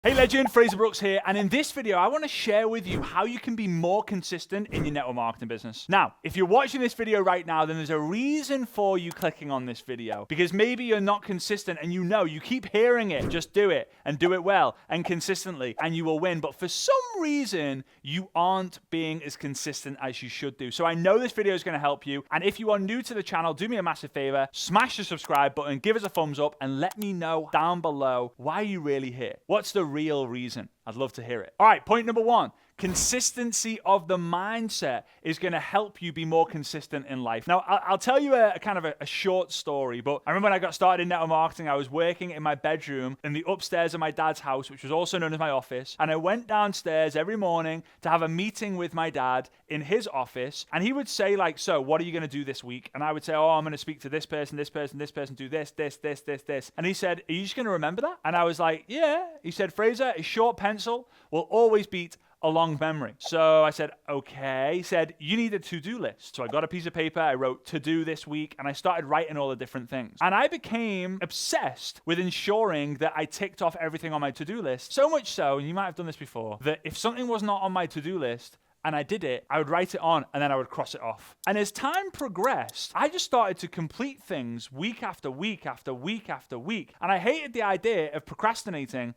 Hey legend, Fraser Brooks here, and in this video I want to share with you how you can be more consistent in your network marketing business. Now, if you're watching this video right now, then there's a reason for you clicking on this video, because maybe you're not consistent and you keep hearing it, just do it and do it well and consistently and you will win, but for some reason you aren't being as consistent as you should do. So I know this video is going to help you, and if you are new to the channel, do me a massive favor, smash the subscribe button, give us a thumbs up, and let me know down below why you're really here. What's the real reason? I'd love to hear it. All right, point number one. Consistency of the mindset is going to help you be more consistent in life. Now, I'll tell you a kind of a short story, but I remember when I got started in network marketing, I was working in my bedroom in the upstairs of my dad's house, which was also known as my office. And I went downstairs every morning to have a meeting with my dad in his office. And he would say like, so what are you going to do this week? And I would say, oh, I'm going to speak to this person, this person, this person, do this, this, this, this, this. And he said, are you just going to remember that? And I was like, yeah. He said, Fraser, a short pencil will always beat a long memory. So I said, okay. He said, you need a to-do list. So I got a piece of paper, I wrote to do this week, and I started writing all the different things. And I became obsessed with ensuring that I ticked off everything on my to-do list. So much so, and you might have done this before, that if something was not on my to-do list, and I did it, I would write it on and then I would cross it off. And as time progressed, I just started to complete things week after week after week after week. And I hated the idea of procrastinating,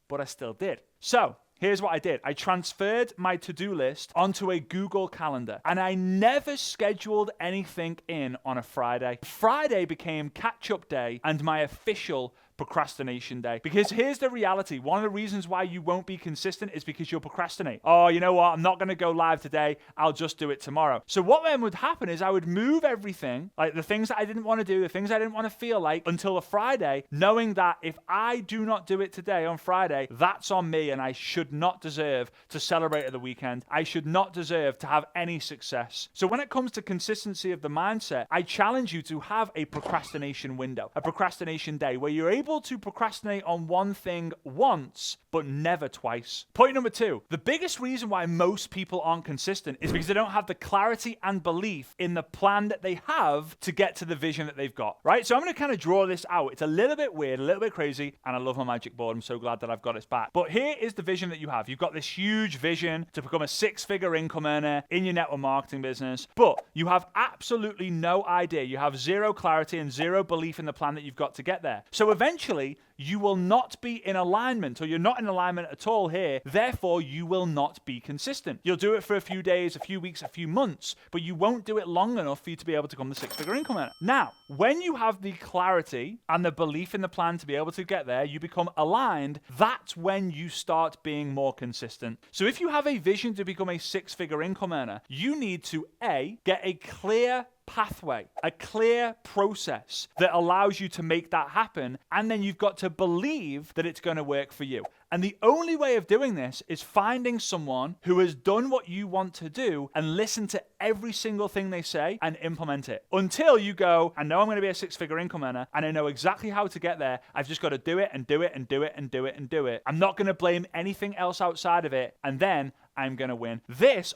but I still did. So here's what I did. I transferred my to-do list onto a Google Calendar, and I never scheduled anything in on a Friday. Friday became catch-up day and my official procrastination day. Because here's the reality. One of the reasons why you won't be consistent is because you'll procrastinate. Oh, you know what? I'm not going to go live today. I'll just do it tomorrow. So what then would happen is I would move everything, like the things that I didn't want to do, the things I didn't want to feel like, until a Friday, knowing that if I do not do it today on Friday, that's on me, and I should not deserve to celebrate at the weekend. I should not deserve to have any success. So when it comes to consistency of the mindset, I challenge you to have a procrastination window, a procrastination day where you're able to procrastinate on one thing once, but never twice. Point number two, the biggest reason why most people aren't consistent is because they don't have the clarity and belief in the plan that they have to get to the vision that they've got, right? So I'm going to kind of draw this out. It's a little bit weird, a little bit crazy, and I love my magic board. I'm so glad that I've got it back. But here is the vision that you have. You've got this huge vision to become a six-figure income earner in your network marketing business, but you have absolutely no idea. You have zero clarity and zero belief in the plan that you've got to get there. So eventually, you will not be in alignment, or you're not in alignment at all here. Therefore, you will not be consistent. You'll do it for a few days, a few weeks, a few months, but you won't do it long enough for you to be able to become the six-figure income earner. Now, when you have the clarity and the belief in the plan to be able to get there, you become aligned. That's when you start being more consistent. So if you have a vision to become a six-figure income earner, you need to A, get a clear pathway, a clear process that allows you to make that happen, and then you've got to believe that it's going to work for you. And the only way of doing this is finding someone who has done what you want to do and listen to every single thing they say and implement it until you go, I know I'm going to be a six-figure income earner and I know exactly how to get there. I've just got to do it and do it and do it and do it and do it. I'm not going to blame anything else outside of it, and then I'm going to win.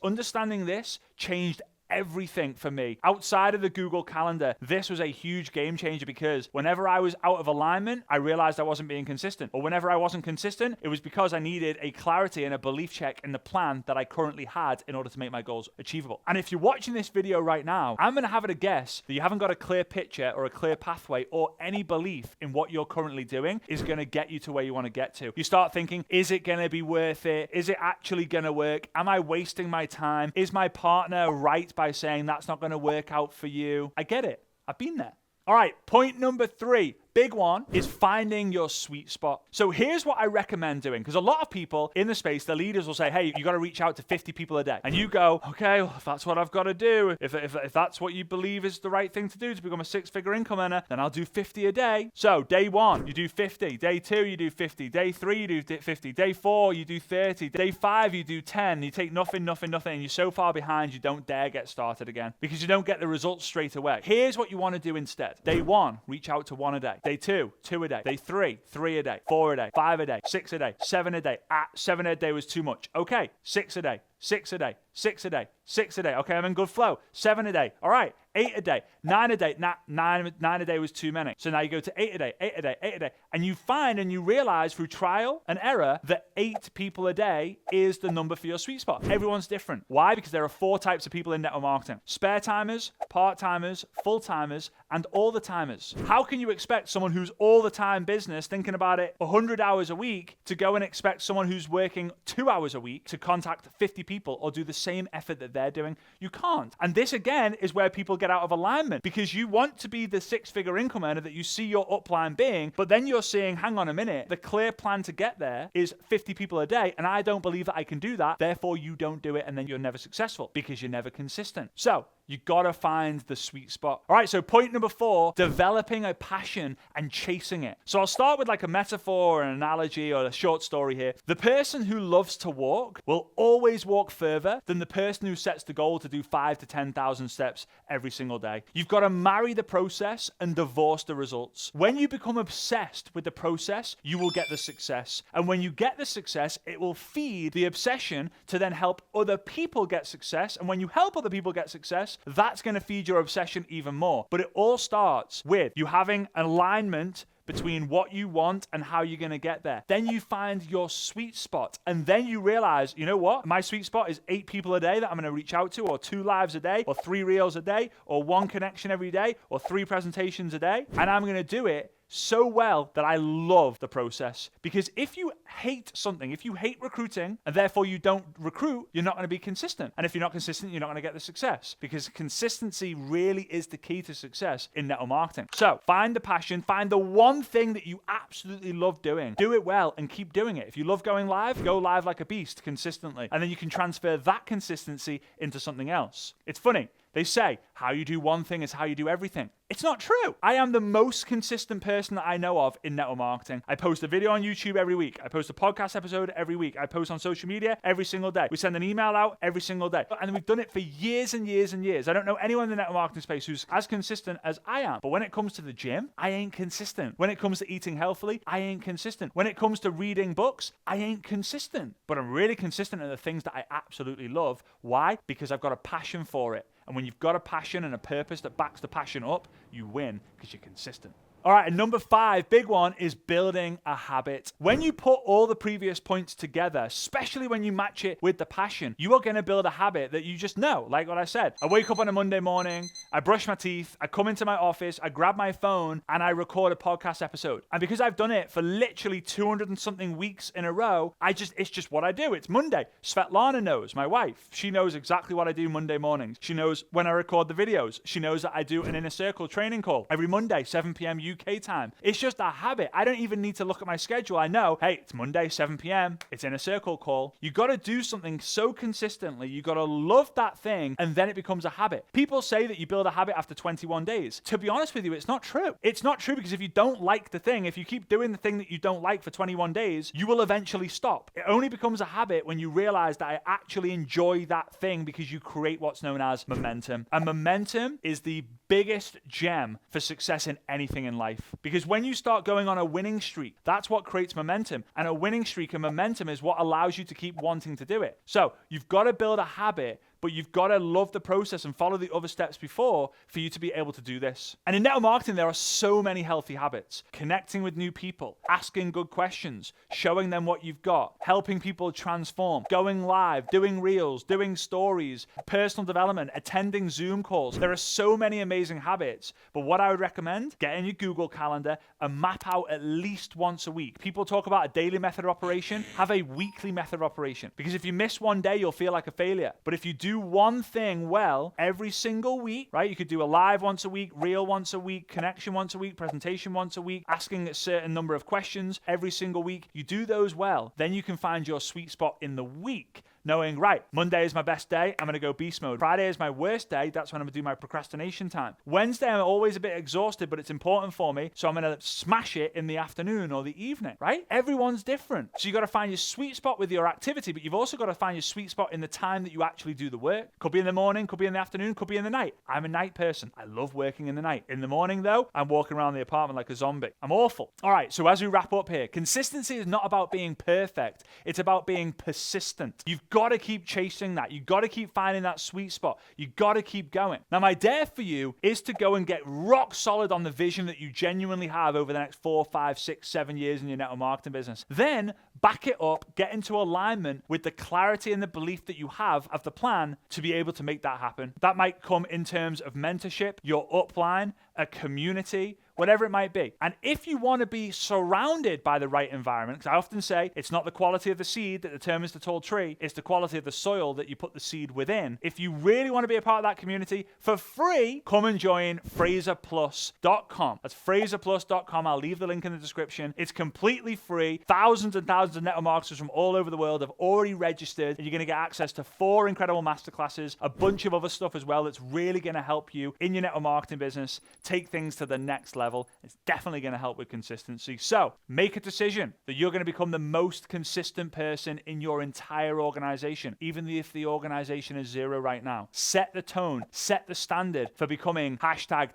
Understanding this changed everything for me. Outside of the Google Calendar, this was a huge game changer, because whenever I was out of alignment, I realized I wasn't being consistent. Or whenever I wasn't consistent, it was because I needed a clarity and a belief check in the plan that I currently had in order to make my goals achievable. And if you're watching this video right now, I'm going to have it a guess that you haven't got a clear picture or a clear pathway or any belief in what you're currently doing is going to get you to where you want to get to. You start thinking, is it going to be worth it? Is it actually going to work? Am I wasting my time? Is my partner right by saying that's not going to work out for you? I get it. I've been there. All right, point number three. Big one is finding your sweet spot. So here's what I recommend doing, because a lot of people in the space, the leaders will say, hey, you got to reach out to 50 people a day. And you go, okay, well, if that's what I've got to do, if that's what you believe is the right thing to do to become a six-figure income earner, then I'll do 50 a day. So day one, you do 50. Day two, you do 50. Day three, you do 50. Day four, you do 30. Day five, you do 10. You take nothing, and you're so far behind you don't dare get started again, because you don't get the results straight away. Here's what you want to do instead. Day one, reach out to one a day. Day two, two a day. Day three, three a day. Four a day. Five a day. Six a day. Seven a day. 7 a day was too much. Okay, 6 a day. 6 a day, 6 a day, 6 a day. Okay, I'm in good flow. 7 a day. All right, 8 a day, 9 a day. Nine a day was too many. So now you go to 8 a day, 8 a day, 8 a day. And you find and you realize through trial and error that 8 people a day is the number for your sweet spot. Everyone's different. Why? Because there are 4 types of people in network marketing: spare timers, part timers, full timers, and all the timers. How can you expect someone who's all the time business, thinking about it 100 hours a week, to go and expect someone who's working 2 hours a week to contact 50 people or do the same effort that they're doing? You can't. And this again is where people get out of alignment, because you want to be the 6-figure income earner that you see your upline being, but then you're seeing, hang on a minute, the clear plan to get there is 50 people a day, and I don't believe that I can do that. Therefore, you don't do it, and then you're never successful because you're never consistent. So you gotta find the sweet spot. All right, so point number 4, developing a passion and chasing it. So I'll start with like a metaphor, an analogy, or a short story here. The person who loves to walk will always walk further than the person who sets the goal to do 5,000 to 10,000 steps every single day. You've got to marry the process and divorce the results. When you become obsessed with the process, you will get the success. And when you get the success, it will feed the obsession to then help other people get success. And when you help other people get success, that's going to feed your obsession even more. But it all starts with you having alignment between what you want and how you're going to get there. Then you find your sweet spot. And then you realize, you know what? My sweet spot is 8 people a day that I'm going to reach out to, or 2 lives a day, or 3 reels a day, or 1 connection every day, or 3 presentations a day. And I'm going to do it so well that I love the process. Because if you hate something, if you hate recruiting, and therefore you don't recruit, you're not going to be consistent. And if you're not consistent, you're not going to get the success. Because consistency really is the key to success in network marketing. So find the passion, find the one thing that you absolutely love doing. Do it well and keep doing it. If you love going live, go live like a beast consistently. And then you can transfer that consistency into something else. It's funny. They say, how you do one thing is how you do everything. It's not true. I am the most consistent person that I know of in network marketing. I post a video on YouTube every week. I post a podcast episode every week. I post on social media every single day. We send an email out every single day. And we've done it for years and years and years. I don't know anyone in the network marketing space who's as consistent as I am. But when it comes to the gym, I ain't consistent. When it comes to eating healthily, I ain't consistent. When it comes to reading books, I ain't consistent. But I'm really consistent in the things that I absolutely love. Why? Because I've got a passion for it. And when you've got a passion and a purpose that backs the passion up, you win because you're consistent. All right, and number 5, big one, is building a habit. When you put all the previous points together, especially when you match it with the passion, you are going to build a habit that you just know. Like what I said, I wake up on a Monday morning, I brush my teeth, I come into my office, I grab my phone, and I record a podcast episode. And because I've done it for literally 200 and something weeks in a row, it's just what I do. It's Monday. Svetlana knows, my wife. She knows exactly what I do Monday mornings. She knows when I record the videos. She knows that I do an inner circle training call every Monday, 7 p.m. UK time. It's just a habit. I don't even need to look at my schedule. I know, hey, it's Monday, 7 p.m. It's in a circle call. You got to do something so consistently. You got to love that thing, and then it becomes a habit. People say that you build a habit after 21 days. To be honest with you, it's not true. It's not true, because if you don't like the thing, if you keep doing the thing that you don't like for 21 days, you will eventually stop. It only becomes a habit when you realize that I actually enjoy that thing, because you create what's known as momentum. And momentum is the biggest gem for success in anything in life. Because when you start going on a winning streak, that's what creates momentum. And a winning streak and momentum is what allows you to keep wanting to do it. So you've got to build a habit, but you've got to love the process and follow the other steps before for you to be able to do this. And in network marketing, there are so many healthy habits. Connecting with new people, asking good questions, showing them what you've got, helping people transform, going live, doing reels, doing stories, personal development, attending Zoom calls. There are so many amazing habits, but what I would recommend, get in your Google Calendar and map out at least once a week. People talk about a daily method of operation. Have a weekly method of operation. Because if you miss one day, you'll feel like a failure. But if you do one thing well every single week, right? You could do a live once a week, reel once a week, connection once a week, presentation once a week, asking a certain number of questions every single week. You do those well, then you can find your sweet spot in the week, knowing, right, Monday is my best day, I'm going to go beast mode. Friday is my worst day, that's when I'm going to do my procrastination time. Wednesday, I'm always a bit exhausted, but it's important for me, so I'm going to smash it in the afternoon or the evening, right? Everyone's different. So you got to find your sweet spot with your activity, but you've also got to find your sweet spot in the time that you actually do the work. Could be in the morning, could be in the afternoon, could be in the night. I'm a night person. I love working in the night. In the morning, though, I'm walking around the apartment like a zombie. I'm awful. All right, so as we wrap up here, consistency is not about being perfect. It's about being persistent. You've got to keep chasing that. You got to keep finding that sweet spot. You got to keep going. Now, my dare for you is to go and get rock solid on the vision that you genuinely have over the next 4, 5, 6, 7 years in your network marketing business. Then back it up, get into alignment with the clarity and the belief that you have of the plan to be able to make that happen. That might come in terms of mentorship, your upline, a community, whatever it might be. And if you want to be surrounded by the right environment, because I often say it's not the quality of the seed that determines the tall tree, it's the quality of the soil that you put the seed within. If you really want to be a part of that community, for free, come and join FraserPlus.com. That's FraserPlus.com. I'll leave the link in the description. It's completely free. Thousands and thousands of network marketers from all over the world have already registered, and you're going to get access to 4 incredible masterclasses, a bunch of other stuff as well that's really going to help you in your network marketing business take things to the next level. It's definitely going to help with consistency. So make a decision that you're going to become the most consistent person in your entire organization, even if the organization is 0 right now. Set the tone, set the standard for becoming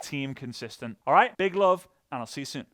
#team consistent. All right, big love, and I'll see you soon.